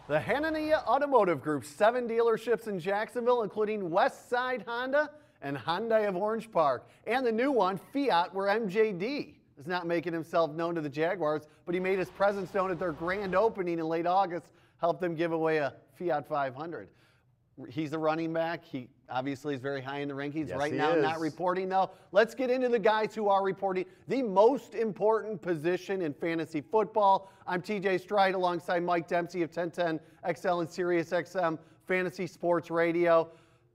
The Hanania Automotive Group, 7 dealerships in Jacksonville, including West Side Honda and Hyundai of Orange Park. And the new one, Fiat, where MJD is not making himself known to the Jaguars, but he made his presence known at their grand opening in late August, helped them give away a Fiat 500. He's a running back. He obviously is very high in the rankings. Yes, right he now, is. not reporting, though. Let's get into the guys who are reporting the most important position in fantasy football. I'm TJ Stride alongside Mike Dempsey of 1010 XL and Sirius XM Fantasy Sports Radio.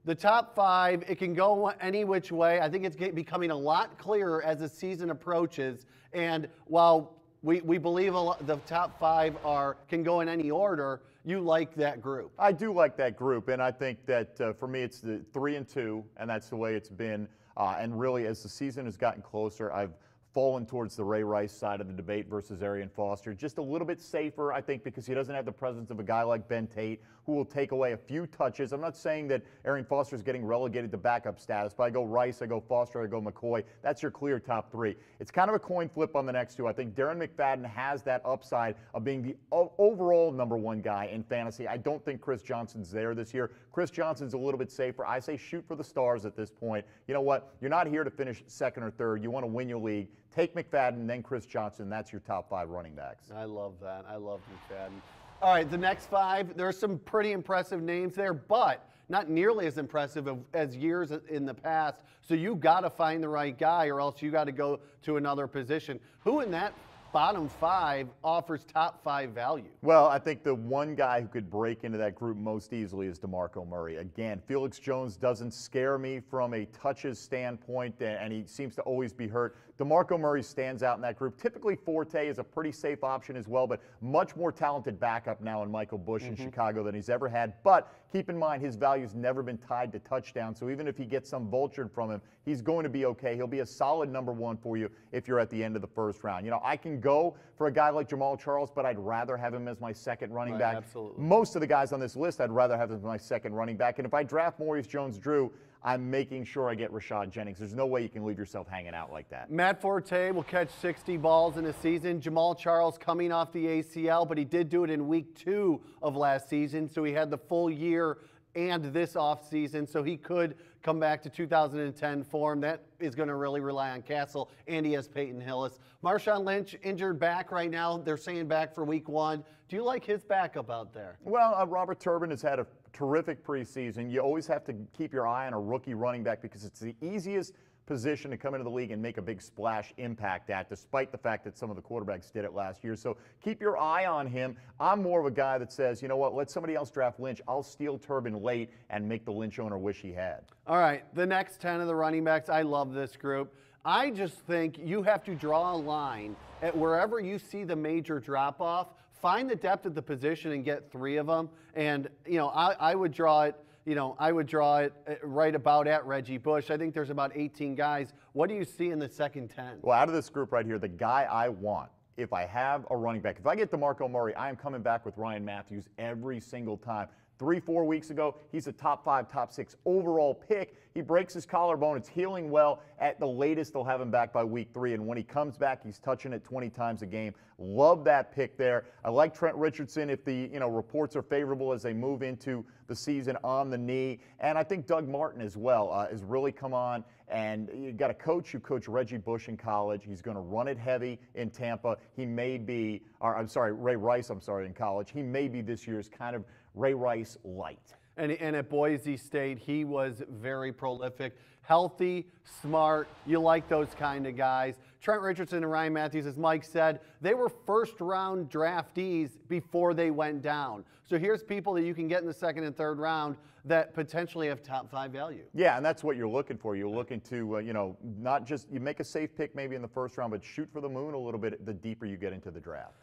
The top 5, it can go any which way. I think it's becoming a lot clearer as the season approaches. And while we believe the top 5 can go in any order, you like that group. I do like that group, and I think that for me it's the 3 and 2, and that's the way it's been. And really, as the season has gotten closer, I've fallen towards the Ray Rice side of the debate versus Arian Foster. Just a little bit safer, I think, because he doesn't have the presence of a guy like Ben Tate, who will take away a few touches. I'm not saying that Arian Foster is getting relegated to backup status, but I go Rice, I go Foster, I go McCoy. That's your clear top 3. It's kind of a coin flip on the next 2. I think Darren McFadden has that upside of being the overall #1 guy in fantasy. I don't think Chris Johnson's there this year. Chris Johnson's a little bit safer. I say shoot for the stars at this point. You know what? You're not here to finish 2nd or 3rd. You want to win your league. Take McFadden, then Chris Johnson. That's your top 5 running backs. I love that. I love McFadden. All right, the next 5, there are some pretty impressive names there, but not nearly as impressive as years in the past. So you got to find the right guy, or else you got to go to another position. Who in that bottom 5 offers top 5 value? Well, I think the one guy who could break into that group most easily is DeMarco Murray. Again, Felix Jones doesn't scare me from a touches standpoint, and he seems to always be hurt. DeMarco Murray stands out in that group. Typically, Forte is a pretty safe option as well, but much more talented backup now in Michael Bush in Chicago than he's ever had. But keep in mind, his value's never been tied to touchdown, so even if he gets some vultured from him, he's going to be okay. He'll be a solid #1 for you if you're at the end of the 1st round. You know, I can go for a guy like Jamal Charles, but I'd rather have him as my 2nd running back. Absolutely. Most of the guys on this list, I'd rather have him as my 2nd running back. And if I draft Maurice Jones-Drew, I'm making sure I get Rashad Jennings. There's no way you can leave yourself hanging out like that. Matt Forte will catch 60 balls in a season. Jamal Charles coming off the ACL, but he did do it in week 2 of last season, so he had the full year and this offseason, so he could come back to 2010 form. That is going to really rely on Castle, and he has Peyton Hillis. Marshawn Lynch, injured back right now. They're saying back for week 1. Do you like his backup out there? Well, Robert Turbin has had a terrific preseason. You always have to keep your eye on a rookie running back because it's the easiest position to come into the league and make a big splash impact at, despite the fact that some of the quarterbacks did it last year. So keep your eye on him. I'm more of a guy that says, you know what, let somebody else draft Lynch. I'll steal Turbin late and make the Lynch owner wish he had. All right, the next 10 of the running backs, I love this group. I just think you have to draw a line at wherever you see the major drop-off, find the depth of the position and get 3 of them. And, you know, I would draw it. You know, I would draw it right about at Reggie Bush. I think there's about 18 guys. What do you see in the second 10? Well, out of this group right here, the guy I want, if I have a running back, if I get DeMarco Murray, I am coming back with Ryan Matthews every single time. 3-4 weeks ago, he's a top 5, top 6 overall pick. He breaks his collarbone. It's healing well. At the latest, they'll have him back by week 3. And when he comes back, he's touching it 20 times a game. Love that pick there. I like Trent Richardson if the reports are favorable as they move into the season on the knee. And I think Doug Martin as well has really come on. And you got a coach who coached Reggie Bush in college. He's going to run it heavy in Tampa. He may be, Ray Rice, in college. He may be this year's kind of Ray Rice light. And at Boise State, he was very prolific, healthy, smart. You like those kind of guys. Trent Richardson and Ryan Matthews, as Mike said, they were first-round draftees before they went down. So here's people that you can get in the 2nd and 3rd round that potentially have top 5 value. Yeah, and that's what you're looking for. You're looking to, not just you make a safe pick maybe in the 1st round, but shoot for the moon a little bit the deeper you get into the draft.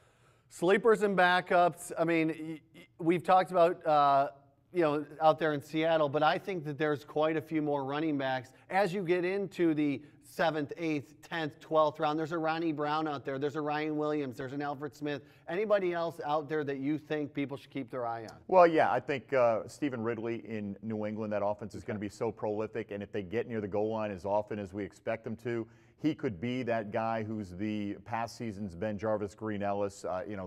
Sleepers and backups. I mean, we've talked about out there in Seattle, but I think that there's quite a few more running backs as you get into the 7th, 8th, 10th, 12th round. There's a Ronnie Brown out there. There's a Ryan Williams. There's an Alfred Smith. Anybody else out there that you think people should keep their eye on? Well, yeah, I think Stephen Ridley in New England, that offense is going to be so prolific, and if they get near the goal line as often as we expect them to, he could be that guy who's the past season's Ben Jarvis, Green Ellis,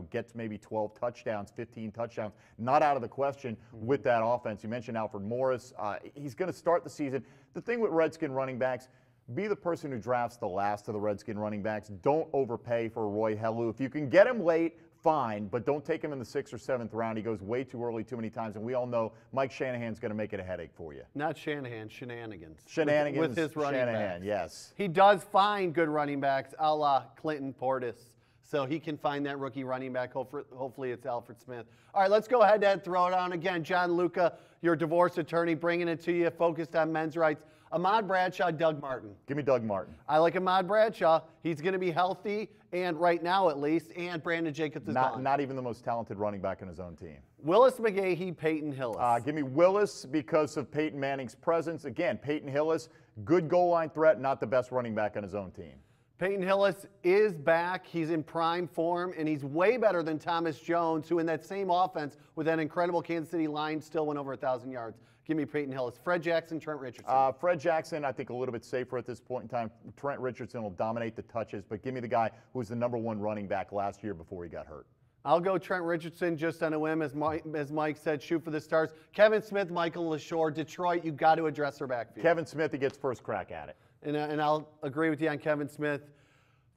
gets maybe 12 touchdowns, 15 touchdowns, not out of the question with that offense. You mentioned Alfred Morris. He's going to start the season. The thing with Redskin running backs, be the person who drafts the last of the Redskin running backs. Don't overpay for Roy Helu. If you can get him late, fine, but don't take him in the 6th or 7th round. He goes way too early too many times, and we all know Mike Shanahan's going to make it a headache for you. Not Shanahan, shenanigans. Shenanigans with his running Shanahan, backs. yes. He does find good running backs, a la Clinton Portis. So he can find that rookie running back. Hopefully it's Alfred Smith. All right, let's go ahead and throw it on again. John Luca, your divorce attorney, bringing it to you, focused on men's rights. Ahmad Bradshaw, Doug Martin. Give me Doug Martin. I like Ahmad Bradshaw. He's going to be healthy, and right now at least, and Brandon Jacobs is gone. Not even the most talented running back on his own team. Willis McGahee, Peyton Hillis. Give me Willis because of Peyton Manning's presence. Again, Peyton Hillis, good goal line threat, not the best running back on his own team. Peyton Hillis is back. He's in prime form, and he's way better than Thomas Jones, who in that same offense with that incredible Kansas City line still went over 1,000 yards. Give me Peyton Hillis. Fred Jackson, Trent Richardson. Fred Jackson, I think a little bit safer at this point in time. Trent Richardson will dominate the touches, but give me the guy who was the #1 running back last year before he got hurt. I'll go Trent Richardson just on a whim, as Mike said, shoot for the stars. Kevin Smith, Michael LaShore, Detroit, you got to address their backfield. Kevin Smith, he gets first crack at it. And I'll agree with you on Kevin Smith.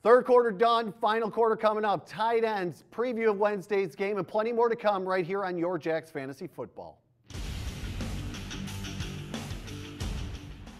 Third quarter done, final quarter coming up. Tight ends, preview of Wednesday's game, and plenty more to come right here on YourJax Fantasy Football.